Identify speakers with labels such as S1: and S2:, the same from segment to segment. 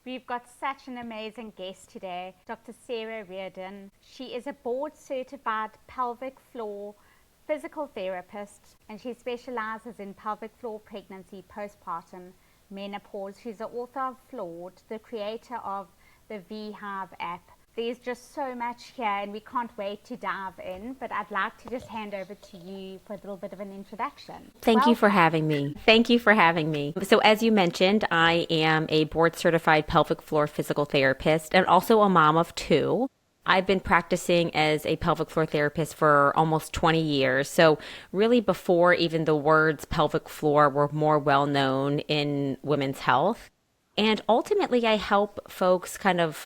S1: We've got such an amazing guest today, Dr. Sara Reardon. She is a board-certified pelvic floor physical therapist, and she specializes in pelvic floor pregnancy, postpartum, menopause. She's the author of Floored, the creator of the V.Hive app. There's just so much here, and we can't wait to dive in, but I'd like to just hand over to you for a little bit of an introduction.
S2: Thank you for having me. Thank you for having me. So as you mentioned, I am a board-certified pelvic floor physical therapist and also a mom of two. I've been practicing as a pelvic floor therapist for almost 20 years. So really before even the words pelvic floor were more well known in women's health. And ultimately, I help folks kind of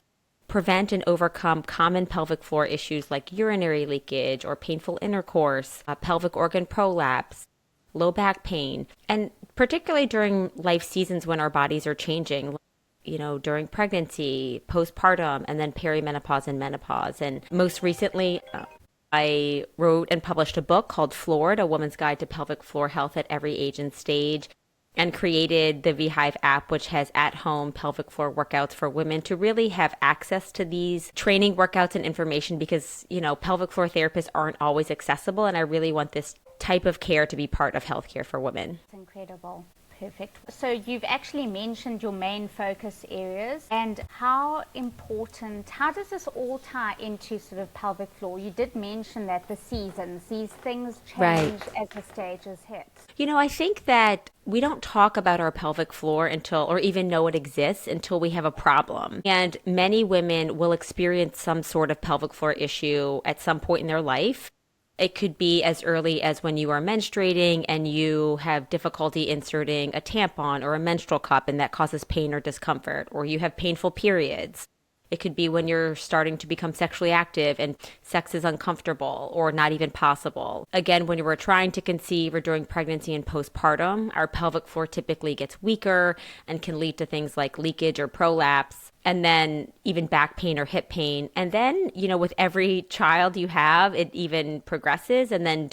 S2: prevent and overcome common pelvic floor issues like urinary leakage or painful intercourse, pelvic organ prolapse, low back pain, and particularly during life seasons when our bodies are changing, you know, during pregnancy, postpartum, and then perimenopause and menopause. And most recently, I wrote and published a book called Floored, A Woman's Guide to Pelvic Floor Health at Every Age and Stage, and created the V.Hive app, which has at-home pelvic floor workouts for women to really have access to these training workouts and information because, you know, pelvic floor therapists aren't always accessible, and I really want this type of care to be part of healthcare for women.
S1: It's incredible. Perfect. So you've actually mentioned your main focus areas and how does this all tie into sort of pelvic floor? You did mention that the seasons, these things change as the stages hit.
S2: You know, I think that we don't talk about our pelvic floor until, or even know it exists until we have a problem. And many women will experience some sort of pelvic floor issue at some point in their life. It could be as early as when you are menstruating and you have difficulty inserting a tampon or a menstrual cup and that causes pain or discomfort, or you have painful periods. It could be when you're starting to become sexually active and sex is uncomfortable or not even possible. Again, when you were trying to conceive or during pregnancy and postpartum, our pelvic floor typically gets weaker and can lead to things like leakage or prolapse, and then even back pain or hip pain. And then, you know, with every child you have, it even progresses. And then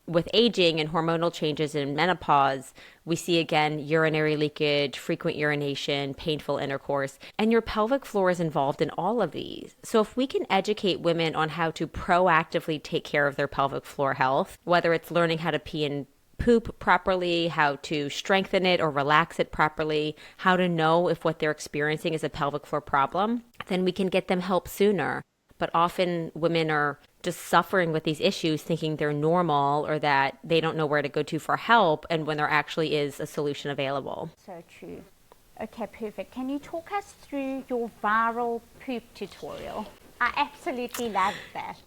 S2: with aging and hormonal changes in menopause, we see again urinary leakage, frequent urination, painful intercourse, and your pelvic floor is involved in all of these. So if we can educate women on how to proactively take care of their pelvic floor health, whether it's learning how to pee and poop properly, how to strengthen it or relax it properly, how to know if what they're experiencing is a pelvic floor problem, then we can get them help sooner. But often women are just suffering with these issues thinking they're normal or that they don't know where to go to for help, and when there actually is a solution available.
S1: So true. Okay, perfect. Can you talk us through your viral poop tutorial? I absolutely love that.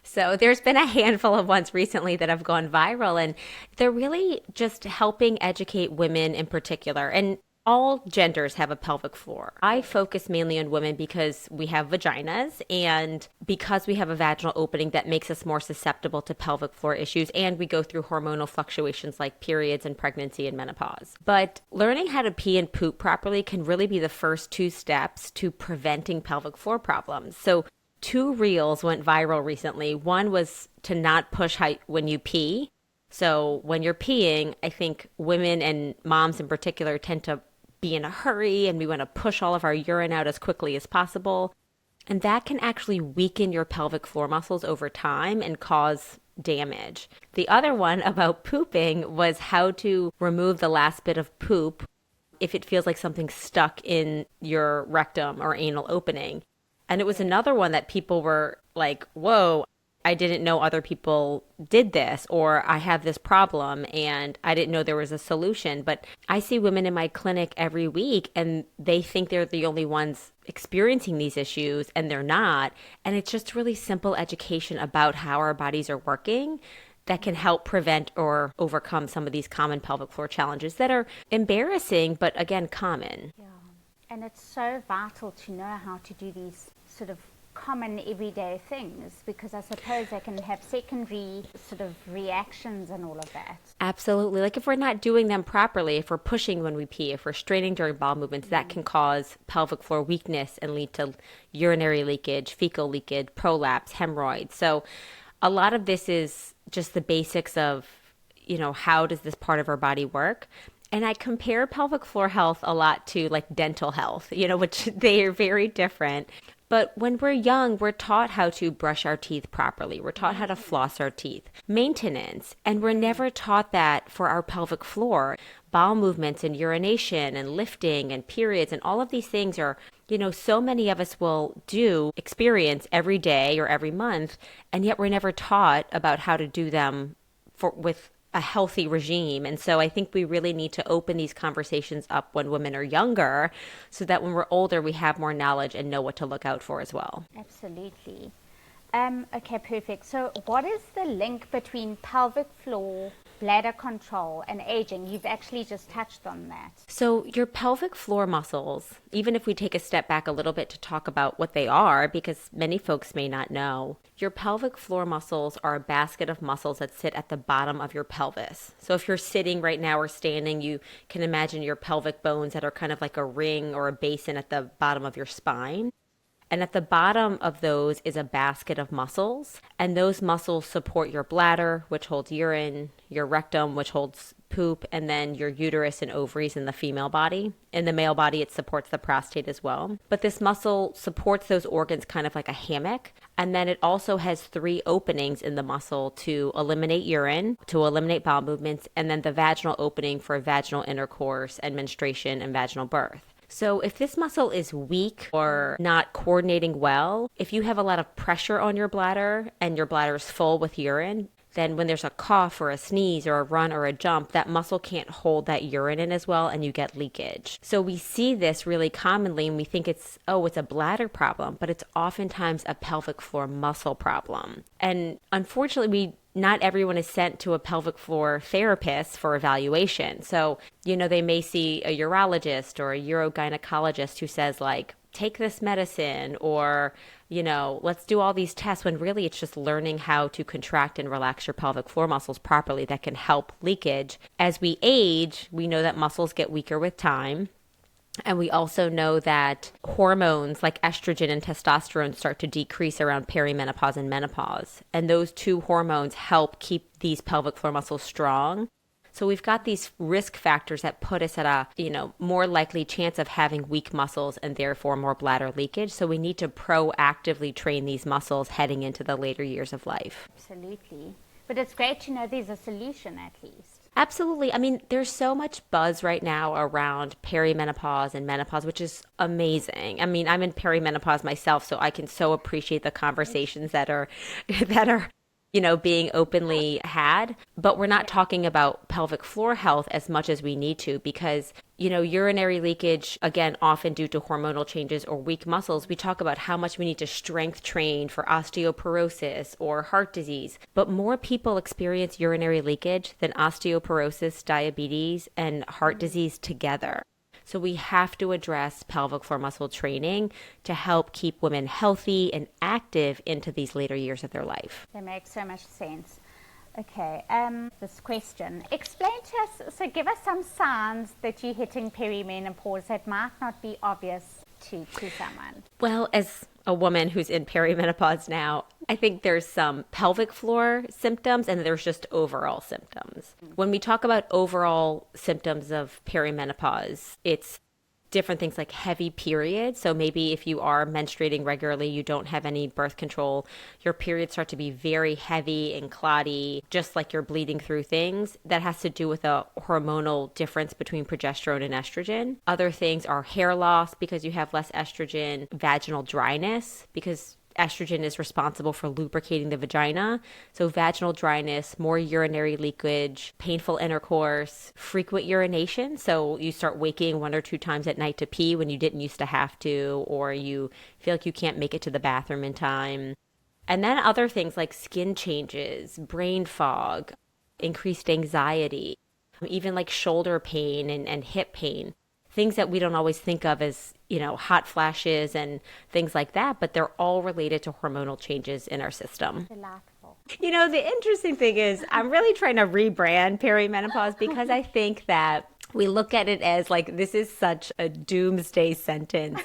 S2: So there's been a handful of ones recently that have gone viral, and they're really just helping educate women in particular. And all genders have a pelvic floor. I focus mainly on women because we have vaginas and because we have a vaginal opening that makes us more susceptible to pelvic floor issues, and we go through hormonal fluctuations like periods and pregnancy and menopause. But learning how to pee and poop properly can really be the first two steps to preventing pelvic floor problems. So 2 reels went viral recently. One was to not push height when you pee. So when you're peeing, I think women and moms in particular tend to be in a hurry and we want to push all of our urine out as quickly as possible. And that can actually weaken your pelvic floor muscles over time and cause damage. The other one about pooping was how to remove the last bit of poop if it feels like something's stuck in your rectum or anal opening. And it was another one that people were like, whoa, I didn't know other people did this, or I have this problem and I didn't know there was a solution. But I see women in my clinic every week and they think they're the only ones experiencing these issues, and they're not. And it's just really simple education about how our bodies are working that can help prevent or overcome some of these common pelvic floor challenges that are embarrassing, but again, common.
S1: Yeah. And it's so vital to know how to do these sort of common everyday things, because I suppose they can have secondary sort of reactions and all of that.
S2: Absolutely. Like if we're not doing them properly, if we're pushing when we pee, if we're straining during bowel movements, that can cause pelvic floor weakness and lead to urinary leakage, fecal leakage, prolapse, hemorrhoids. So a lot of this is just the basics of, you know, how does this part of our body work? And I compare pelvic floor health a lot to like dental health, which they are very different. But when we're young, we're taught how to brush our teeth properly. We're taught how to floss our teeth, maintenance. And we're never taught that for our pelvic floor. Bowel movements and urination and lifting and periods and all of these things are, so many of us will experience every day or every month. And yet we're never taught about how to do them with a healthy regime. And so I think we really need to open these conversations up when women are younger so that when we're older, we have more knowledge and know what to look out for as well.
S1: Absolutely. Okay, perfect. So what is the link between pelvic floor, bladder control, and aging? You've actually just touched on that.
S2: So your pelvic floor muscles, even if we take a step back a little bit to talk about what they are, because many folks may not know, your pelvic floor muscles are a basket of muscles that sit at the bottom of your pelvis. So if you're sitting right now or standing, you can imagine your pelvic bones that are kind of like a ring or a basin at the bottom of your spine. And at the bottom of those is a basket of muscles. And those muscles support your bladder, which holds urine, your rectum, which holds poop, and then your uterus and ovaries in the female body. In the male body, it supports the prostate as well. But this muscle supports those organs kind of like a hammock. And then it also has 3 openings in the muscle to eliminate urine, to eliminate bowel movements, and then the vaginal opening for vaginal intercourse and menstruation and vaginal birth. So if this muscle is weak or not coordinating well, if you have a lot of pressure on your bladder and your bladder is full with urine, then when there's a cough or a sneeze or a run or a jump, that muscle can't hold that urine in as well and you get leakage. So we see this really commonly and we think it's a bladder problem, but it's oftentimes a pelvic floor muscle problem. And unfortunately, not everyone is sent to a pelvic floor therapist for evaluation. So, they may see a urologist or a urogynecologist who says like, take this medicine or, let's do all these tests when really it's just learning how to contract and relax your pelvic floor muscles properly that can help leakage. As we age, we know that muscles get weaker with time. And we also know that hormones like estrogen and testosterone start to decrease around perimenopause and menopause. And those 2 hormones help keep these pelvic floor muscles strong. So we've got these risk factors that put us at a, more likely chance of having weak muscles and therefore more bladder leakage. So we need to proactively train these muscles heading into the later years of life.
S1: Absolutely. But it's great to know there's a solution at least.
S2: Absolutely. I mean, there's so much buzz right now around perimenopause and menopause, which is amazing. I mean, I'm in perimenopause myself, so I can so appreciate the conversations that are being openly had. But we're not talking about pelvic floor health as much as we need to because, urinary leakage, again, often due to hormonal changes or weak muscles, we talk about how much we need to strength train for osteoporosis or heart disease. But more people experience urinary leakage than osteoporosis, diabetes, and heart disease together. So we have to address pelvic floor muscle training to help keep women healthy and active into these later years of their life.
S1: That makes so much sense. Okay, this question. Explain to us, so give us some signs that you're hitting perimenopause that might not be obvious to someone.
S2: Well, as a woman who's in perimenopause now, I think there's some pelvic floor symptoms and there's just overall symptoms. When we talk about overall symptoms of perimenopause, it's different things like heavy periods. So maybe if you are menstruating regularly, you don't have any birth control, your periods start to be very heavy and clotty, just like you're bleeding through things. That has to do with a hormonal difference between progesterone and estrogen. Other things are hair loss because you have less estrogen, vaginal dryness because estrogen is responsible for lubricating the vagina. So vaginal dryness, more urinary leakage, painful intercourse, frequent urination. So you start waking 1 or 2 times at night to pee when you didn't used to have to, or you feel like you can't make it to the bathroom in time. And then other things like skin changes, brain fog, increased anxiety, even like shoulder pain and hip pain. Things that we don't always think of as, hot flashes and things like that, but they're all related to hormonal changes in our system.
S1: Delightful.
S2: The interesting thing is I'm really trying to rebrand perimenopause because I think that we look at it as like this is such a doomsday sentence.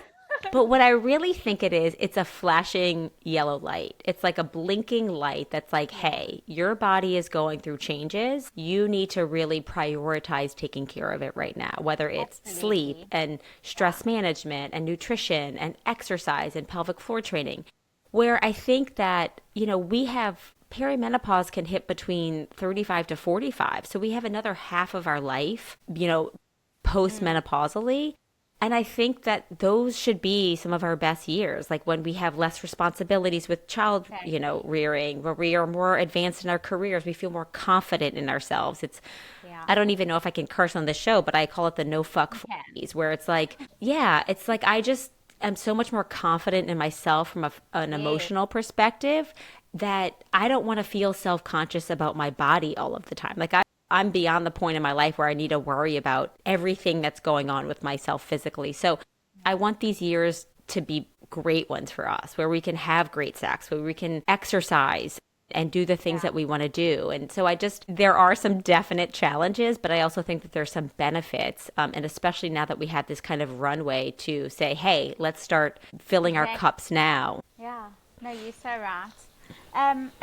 S2: But what I really think it is, it's a flashing yellow light. It's like a blinking light that's like, hey, your body is going through changes. You need to really prioritize taking care of it right now, whether it's sleep
S1: Absolutely.
S2: and stress management and nutrition and exercise and pelvic floor training. Where I think that, we have perimenopause can hit between 35 to 45. So we have another half of our life, postmenopausally. And I think that those should be some of our best years, like when we have less responsibilities with child,
S1: Exactly.
S2: rearing, where we are more advanced in our careers, we feel more confident in ourselves.
S1: Yeah.
S2: I don't even know if I can curse on this show, but I call it the no fuck
S1: You can.
S2: 40s, where it's like, yeah, it's like I just am so much more confident in myself from an
S1: Yes.
S2: emotional perspective that I don't want to feel self conscious about my body all of the time. I'm beyond the point in my life where I need to worry about everything that's going on with myself physically. So I want these years to be great ones for us, where we can have great sex, where we can exercise and do the things
S1: Yeah.
S2: that we want to do. And so there are some definite challenges, but I also think that there's some benefits. And especially now that we have this kind of runway to say, hey, let's start filling our
S1: Exactly.
S2: cups now.
S1: Yeah. No, you're so right.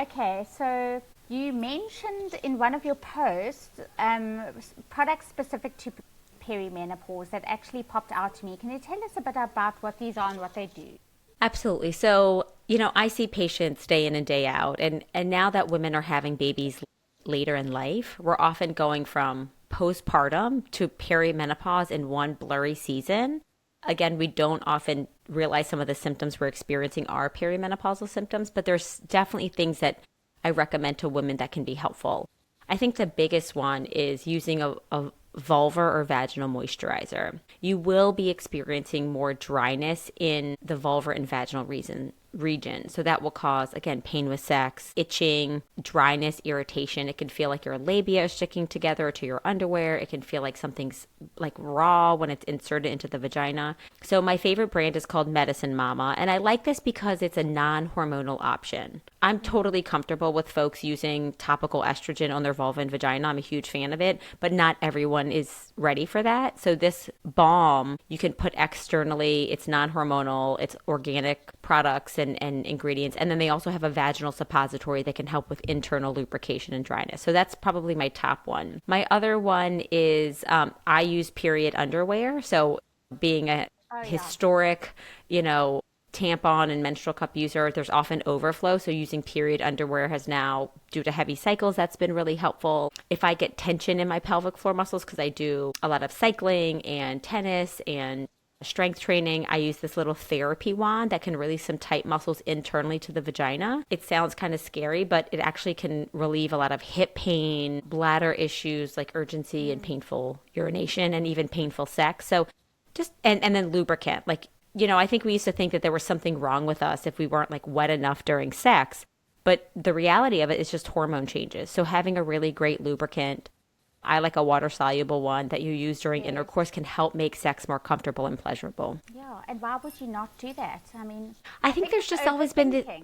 S1: Okay, so you mentioned in one of your posts products specific to perimenopause that actually popped out to me. Can you tell us a bit about what these are and what they do?
S2: Absolutely. So, I see patients day in and day out, and now that women are having babies later in life, we're often going from postpartum to perimenopause in one blurry season. Again, we don't often realize some of the symptoms we're experiencing are perimenopausal symptoms, but there's definitely things that I recommend to women that can be helpful. I think the biggest one is using a vulvar or vaginal moisturizer. You will be experiencing more dryness in the vulvar and vaginal region. So that will cause, again, pain with sex, itching, dryness, irritation. It can feel like your labia is sticking together to your underwear. It can feel like something's like raw when it's inserted into the vagina. So my favorite brand is called Medicine Mama. And I like this because it's a non-hormonal option. I'm totally comfortable with folks using topical estrogen on their vulva and vagina. I'm a huge fan of it, but not everyone is ready for that. So this balm you can put externally. It's non-hormonal. It's organic products and ingredients. And then they also have a vaginal suppository that can help with internal lubrication and dryness. So that's probably my top one. My other one is I use period underwear. So being a
S1: Oh, yeah.
S2: historic, tampon and menstrual cup user, there's often overflow. So using period underwear has now, due to heavy cycles, that's been really helpful. If I get tension in my pelvic floor muscles, because I do a lot of cycling and tennis and strength training, I use this little therapy wand that can release some tight muscles internally to the vagina. It sounds kind of scary, but it actually can relieve a lot of hip pain, bladder issues like urgency and painful urination, and even painful sex. So and then lubricant. Like, I think we used to think that there was something wrong with us if we weren't like wet enough during sex. But the reality of it is just hormone changes. So having a really great lubricant, I like a water soluble one that you use during
S1: Yes.
S2: intercourse, can help make sex more comfortable and pleasurable.
S1: Yeah. And why would you not do that? I mean,
S2: I
S1: I
S2: think
S1: think
S2: there's
S1: it's
S2: just always been
S1: overthinking,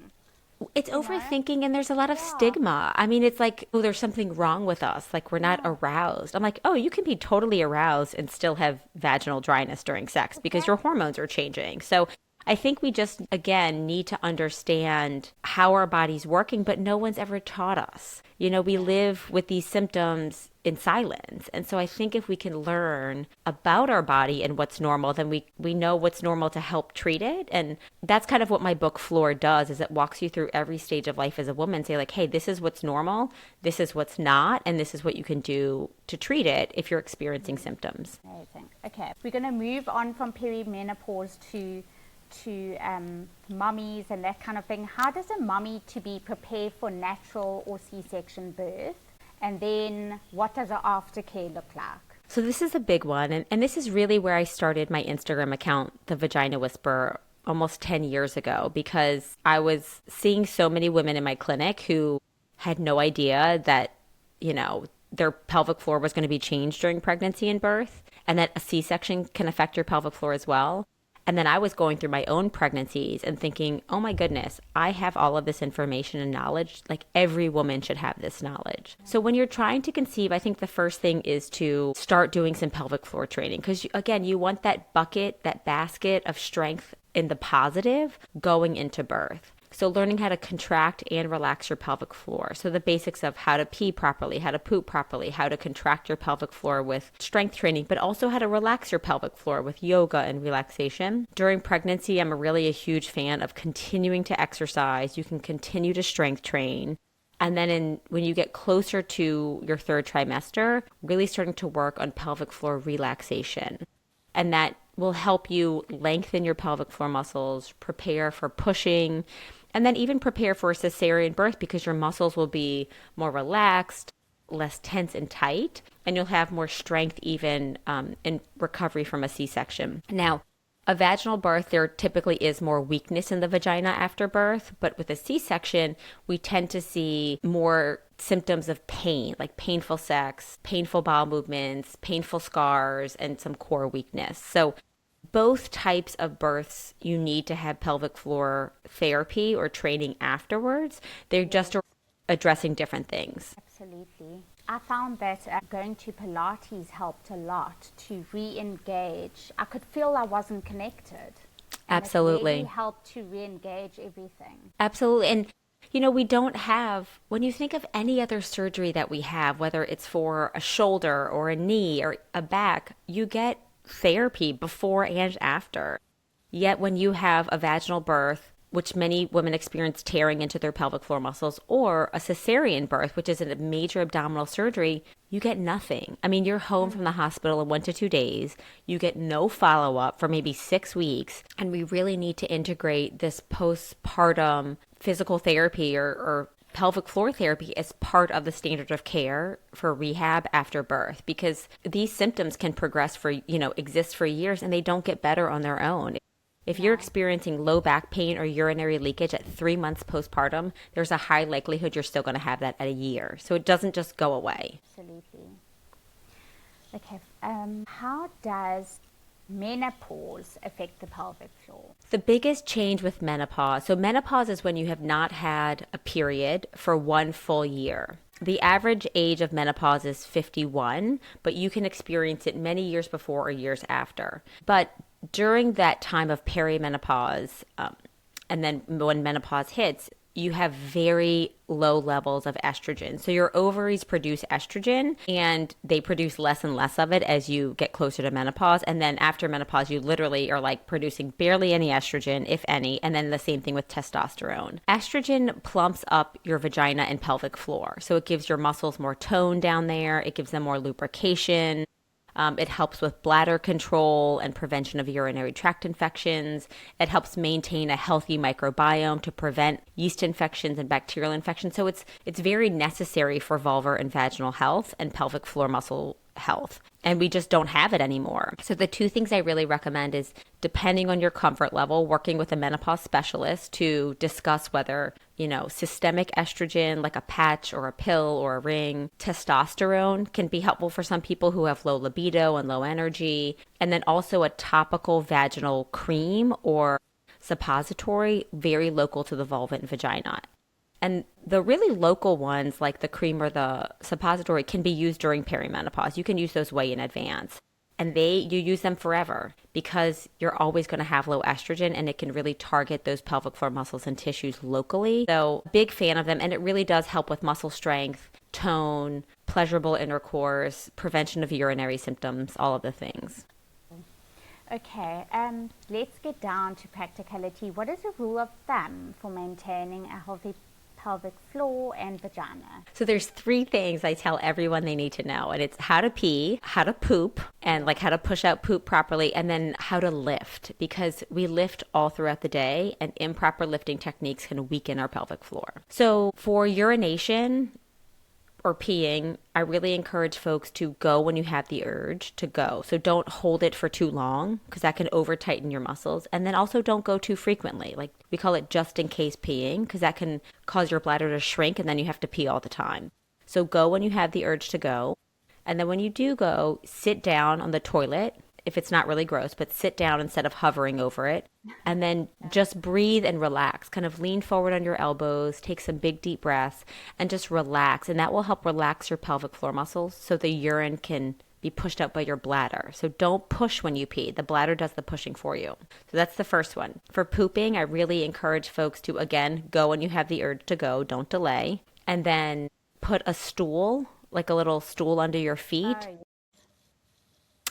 S2: it's
S1: you know?
S2: overthinking, and there's a lot of
S1: Yeah.
S2: stigma. I mean, it's like, oh, there's something wrong with us. Like, we're not
S1: Yeah.
S2: aroused. I'm like, oh, you can be totally aroused and still have vaginal dryness during sex because your
S1: Exactly.
S2: hormones are changing. So I think we just, again, need to understand how our body's working, but no one's ever taught us. We live with these symptoms in silence. And so I think if we can learn about our body and what's normal, then we know what's normal to help treat it. And that's kind of what my book Floor does, is it walks you through every stage of life as a woman, say like, hey, this is what's normal, this is what's not, and this is what you can do to treat it if you're experiencing symptoms.
S1: Amazing. Okay. We're going to move on from perimenopause to mummies and that kind of thing. How does a mummy to be prepared for natural or C-section birth? And then what does an aftercare look like?
S2: So this is a big one. And this is really where I started my Instagram account, The Vagina Whisperer, almost 10 years ago, because I was seeing so many women in my clinic who had no idea that, their pelvic floor was going to be changed during pregnancy and birth, and that a C-section can affect your pelvic floor as well. And then I was going through my own pregnancies and thinking, oh my goodness, I have all of this information and knowledge. Like, every woman should have this knowledge. So when you're trying to conceive, I think the first thing is to start doing some pelvic floor training, because again, you want that bucket, that basket of strength in the positive going into birth. So learning how to contract and relax your pelvic floor. So the basics of how to pee properly, how to poop properly, how to contract your pelvic floor with strength training, but also how to relax your pelvic floor with yoga and relaxation. During pregnancy, I'm really a huge fan of continuing to exercise. You can continue to strength train. And then when you get closer to your third trimester, really starting to work on pelvic floor relaxation. And that will help you lengthen your pelvic floor muscles, prepare for pushing, and then even prepare for a cesarean birth because your muscles will be more relaxed, less tense and tight, and you'll have more strength even in recovery from a C-section. Now, a vaginal birth, there typically is more weakness in the vagina after birth, but with a C-section, we tend to see more symptoms of pain, like painful sex, painful bowel movements, painful scars, and some core weakness. So both types of births, you need to have pelvic floor therapy or training afterwards. They're just addressing different things.
S1: Absolutely. I found that going to Pilates helped a lot to re-engage. I could feel I wasn't connected.
S2: Absolutely.
S1: It really helped to re-engage everything.
S2: Absolutely. And we don't have, when you think of any other surgery that we have, whether it's for a shoulder or a knee or a back, you get therapy before and after. Yet when you have a vaginal birth, which many women experience tearing into their pelvic floor muscles, or a cesarean birth, which is a major abdominal surgery, you get nothing. I mean, you're home from the hospital in 1 to 2 days. You get no follow-up for maybe 6 weeks. And we really need to integrate this postpartum physical therapy or pelvic floor therapy as part of the standard of care for rehab after birth, because these symptoms can progress exist for years and they don't get better on their own. If you're experiencing low back pain or urinary leakage at 3 months postpartum, there's a high likelihood you're still going to have that at a year. So it doesn't just go away.
S1: Absolutely. Okay. How does menopause affect the pelvic floor?
S2: The biggest change with menopause. So menopause is when you have not had a period for 1 full year. The average age of menopause is 51, but you can experience it many years before or years after. But during that time of perimenopause, and then when menopause hits, you have very low levels of estrogen. So your ovaries produce estrogen and they produce less and less of it as you get closer to menopause. And then after menopause, you literally are like producing barely any estrogen, if any. And then the same thing with testosterone. Estrogen plumps up your vagina and pelvic floor. So it gives your muscles more tone down there. It gives them more lubrication. It helps with bladder control and prevention of urinary tract infections. It helps maintain a healthy microbiome to prevent yeast infections and bacterial infections. So it's very necessary for vulvar and vaginal health and pelvic floor muscle health. And we just don't have it anymore. So the 2 things I really recommend is, depending on your comfort level, working with a menopause specialist to discuss whether, systemic estrogen like a patch or a pill or a ring, testosterone can be helpful for some people who have low libido and low energy, and then also a topical vaginal cream or suppository very local to the vulva and vagina. And the really local ones, like the cream or the suppository, can be used during perimenopause. You can use those way in advance. And you use them forever because you're always going to have low estrogen, and it can really target those pelvic floor muscles and tissues locally. So big fan of them. And it really does help with muscle strength, tone, pleasurable intercourse, prevention of urinary symptoms, all of the things.
S1: Okay, let's get down to practicality. What is a rule of thumb for maintaining a healthy pelvic floor and vagina?
S2: So there's 3 things I tell everyone they need to know, and it's how to pee, how to poop, and like how to push out poop properly, and then how to lift, because we lift all throughout the day and improper lifting techniques can weaken our pelvic floor. So for urination or peeing, I really encourage folks to go when you have the urge to go. So don't hold it for too long because that can over tighten your muscles. And then also don't go too frequently. Like we call it just in case peeing because that can cause your bladder to shrink and then you have to pee all the time. So go when you have the urge to go. And then when you do go, sit down on the toilet if it's not really gross, but sit down instead of hovering over it. And then just breathe and relax. Kind of lean forward on your elbows, take some big deep breaths, and just relax. And that will help relax your pelvic floor muscles so the urine can be pushed out by your bladder. So don't push when you pee. The bladder does the pushing for you. So that's the first one. For pooping, I really encourage folks to, again, go when you have the urge to go. Don't delay. And then put a stool, like a little stool under your feet.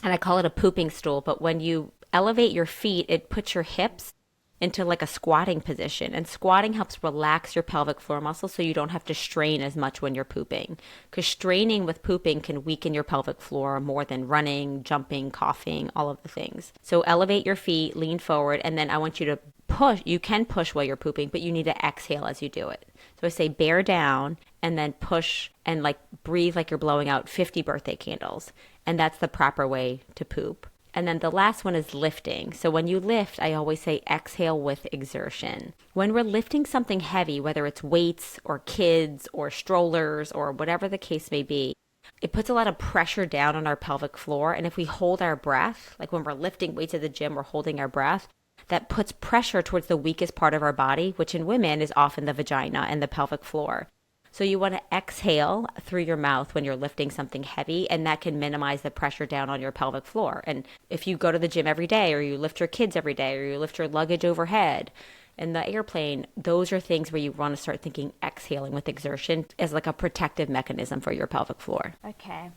S2: And I call it a pooping stool. But when you elevate your feet, it puts your hips into like a squatting position. And squatting helps relax your pelvic floor muscles so you don't have to strain as much when you're pooping. Because straining with pooping can weaken your pelvic floor more than running, jumping, coughing, all of the things. So elevate your feet, lean forward, and then I want you to push. You can push while you're pooping, but you need to exhale as you do it. So I say bear down and then push and like breathe like you're blowing out 50 birthday candles. And that's the proper way to poop. And then the last one is lifting. So when you lift, I always say exhale with exertion. When we're lifting something heavy, whether it's weights or kids or strollers or whatever the case may be, it puts a lot of pressure down on our pelvic floor. And if we hold our breath, like when we're lifting weights at the gym, we're holding our breath, that puts pressure towards the weakest part of our body, which in women is often the vagina and the pelvic floor. So you want to exhale through your mouth when you're lifting something heavy, and that can minimize the pressure down on your pelvic floor. And if you go to the gym every day, or you lift your kids every day, or you lift your luggage overhead in the airplane, those are things where you want to start thinking exhaling with exertion as like a protective mechanism for your pelvic floor.
S1: Okay.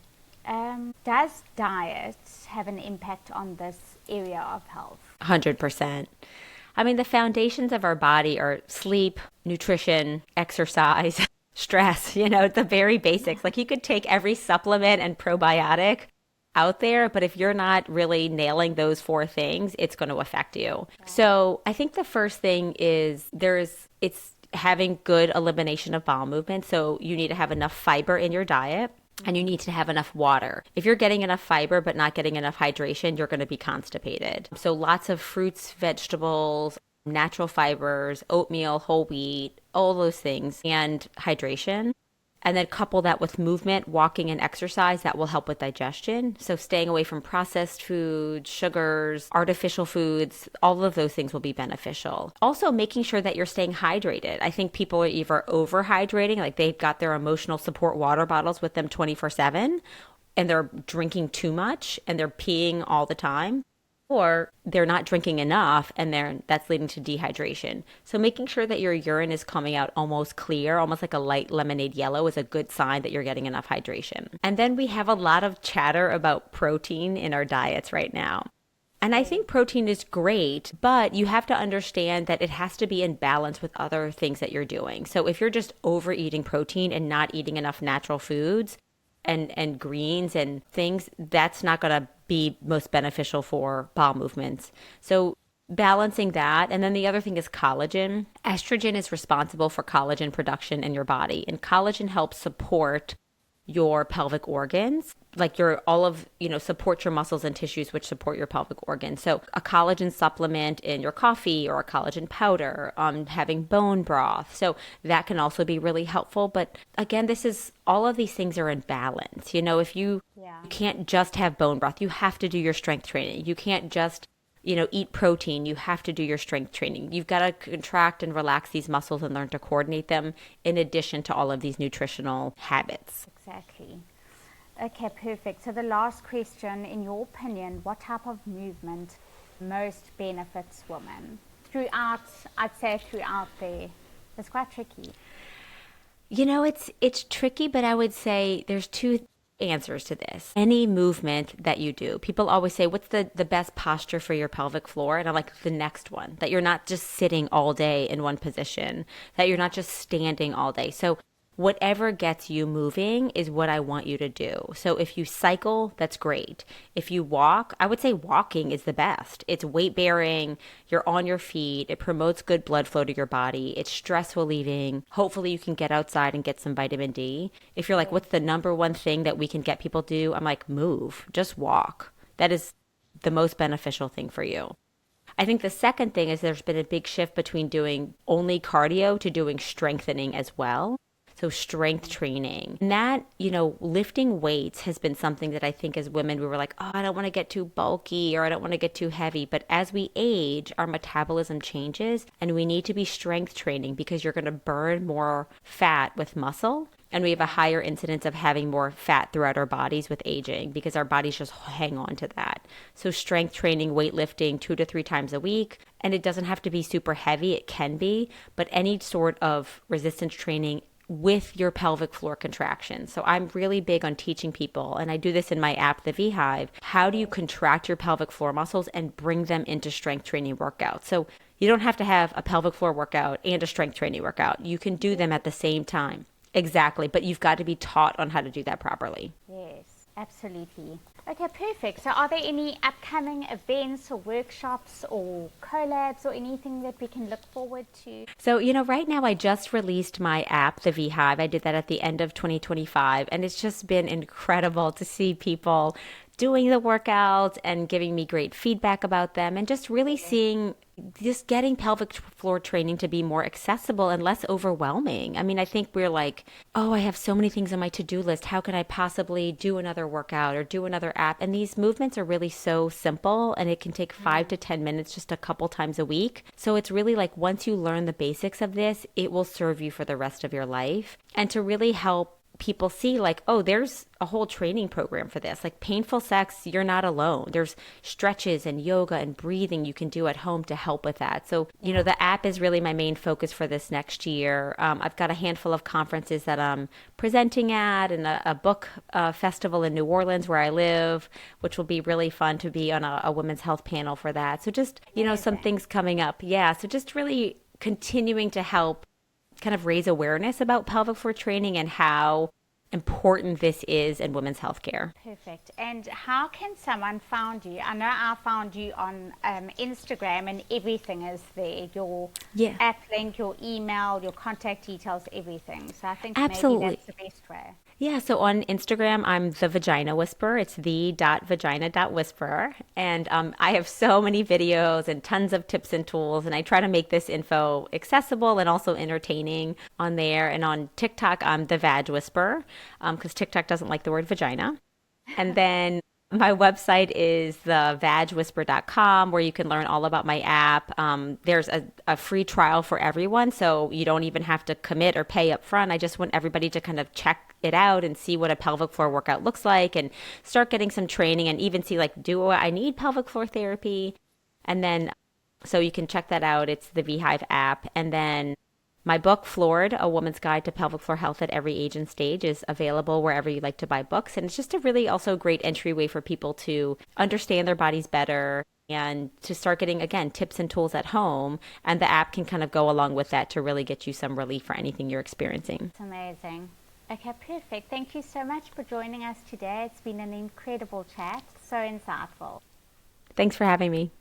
S1: Does diet have an impact on this area of health?
S2: 100%. I mean, the foundations of our body are sleep, nutrition, exercise, stress, the very basics. Like you could take every supplement and probiotic out there, but if you're not really nailing those 4 things, it's going to affect you. So I think the first thing is it's having good elimination of bowel movement. So you need to have enough fiber in your diet. And you need to have enough water. If you're getting enough fiber but not getting enough hydration, you're going to be constipated. So lots of fruits, vegetables, natural fibers, oatmeal, whole wheat, all those things, and hydration. And then couple that with movement, walking and exercise, that will help with digestion. So staying away from processed foods, sugars, artificial foods, all of those things will be beneficial. Also making sure that you're staying hydrated. I think people are either overhydrating, like they've got their emotional support water bottles with them 24/7, and they're drinking too much and they're peeing all the time. Or they're not drinking enough and that's leading to dehydration. So making sure that your urine is coming out almost clear, almost like a light lemonade yellow, is a good sign that you're getting enough hydration. And then we have a lot of chatter about protein in our diets right now. And I think protein is great, but you have to understand that it has to be in balance with other things that you're doing. So if you're just overeating protein and not eating enough natural foods and greens and things, that's not going to be most beneficial for bowel movements. So balancing that. And then the other thing is collagen. Estrogen is responsible for collagen production in your body, and collagen helps support your pelvic organs, like support your muscles and tissues which support your pelvic organs. So a collagen supplement in your coffee or a collagen powder, having bone broth. So that can also be really helpful. But again, all of these things are in balance. If you can't just have bone broth, you have to do your strength training. You can't just eat protein. You have to do your strength training. You've got to contract and relax these muscles and learn to coordinate them in addition to all of these nutritional habits.
S1: Exactly. Okay, perfect. So the last question, in your opinion, what type of movement most benefits women? I'd say throughout it's quite tricky.
S2: It's tricky, but I would say there's 2 answers to this. Any movement that you do, people always say, what's the best posture for your pelvic floor? And I'm like, the next one, that you're not just sitting all day in one position, that you're not just standing all day. So whatever gets you moving is what I want you to do. So if you cycle, that's great. If you walk, I would say walking is the best. It's weight bearing, you're on your feet, it promotes good blood flow to your body, it's stress relieving. Hopefully you can get outside and get some vitamin D. If you're like, what's the number one thing that we can get people to do? I'm like, move, just walk. That is the most beneficial thing for you. I think the second thing is there's been a big shift between doing only cardio to doing strengthening as well. So So strength training. And that, lifting weights has been something that I think as women, we were like, oh, I don't want to get too bulky or I don't want to get too heavy. But as we age, our metabolism changes and we need to be strength training because you're going to burn more fat with muscle. And we have a higher incidence of having more fat throughout our bodies with aging because our bodies just hang on to that. So strength training, weightlifting 2 to 3 times a week. And it doesn't have to be super heavy. It can be, but any sort of resistance training with your pelvic floor contractions. So I'm really big on teaching people, and I do this in my app, the V.Hive. How do you contract your pelvic floor muscles and bring them into strength training workouts? So you don't have to have a pelvic floor workout and a strength training workout. You can do them at the same time. Exactly. But you've got to be taught on how to do that properly.
S1: Yes, absolutely. Okay, perfect. So are there any upcoming events or workshops or collabs or anything that we can look forward to?
S2: So, right now I just released my app, the V.Hive. I did that at the end of 2025. And it's just been incredible to see people doing the workouts and giving me great feedback about them and just really seeing just getting pelvic floor training to be more accessible and less overwhelming. I mean, I think we're like, oh, I have so many things on my to-do list. How can I possibly do another workout or do another app? And these movements are really so simple and it can take 5 to 10 minutes just a couple times a week. So it's really like once you learn the basics of this, it will serve you for the rest of your life. And to really help people see like, oh, there's a whole training program for this. Like painful sex, you're not alone. There's stretches and yoga and breathing you can do at home to help with that. So, the app is really my main focus for this next year. I've got a handful of conferences that I'm presenting at and a book festival in New Orleans where I live, which will be really fun to be on a women's health panel for that. So just, some things coming up. Yeah. So just really continuing to help kind of raise awareness about pelvic floor training and how important this is in women's healthcare.
S1: Perfect. And how can someone find you? I know I found you on Instagram and everything is there. Your app link, your email, your contact details, everything. So I think maybe that's the best way.
S2: Yeah, so on Instagram, I'm the Vagina Whisperer. It's the.vagina.whisperer. And I have so many videos and tons of tips and tools. And I try to make this info accessible and also entertaining on there. And on TikTok, I'm the Vag Whisperer because TikTok doesn't like the word vagina. And then my website is thevagwhisper.com where you can learn all about my app. There's a free trial for everyone, so you don't even have to commit or pay up front. I just want everybody to kind of check it out and see what a pelvic floor workout looks like and start getting some training and even see like, do I need pelvic floor therapy? And then, so you can check that out. It's the V.Hive app. And then my book, Floored, A Woman's Guide to Pelvic Floor Health at Every Age and Stage, is available wherever you like to buy books. And it's just a really also great entryway for people to understand their bodies better and to start getting, again, tips and tools at home. And the app can kind of go along with that to really get you some relief for anything you're experiencing.
S1: It's amazing. Okay, perfect. Thank you so much for joining us today. It's been an incredible chat. So insightful.
S2: Thanks for having me.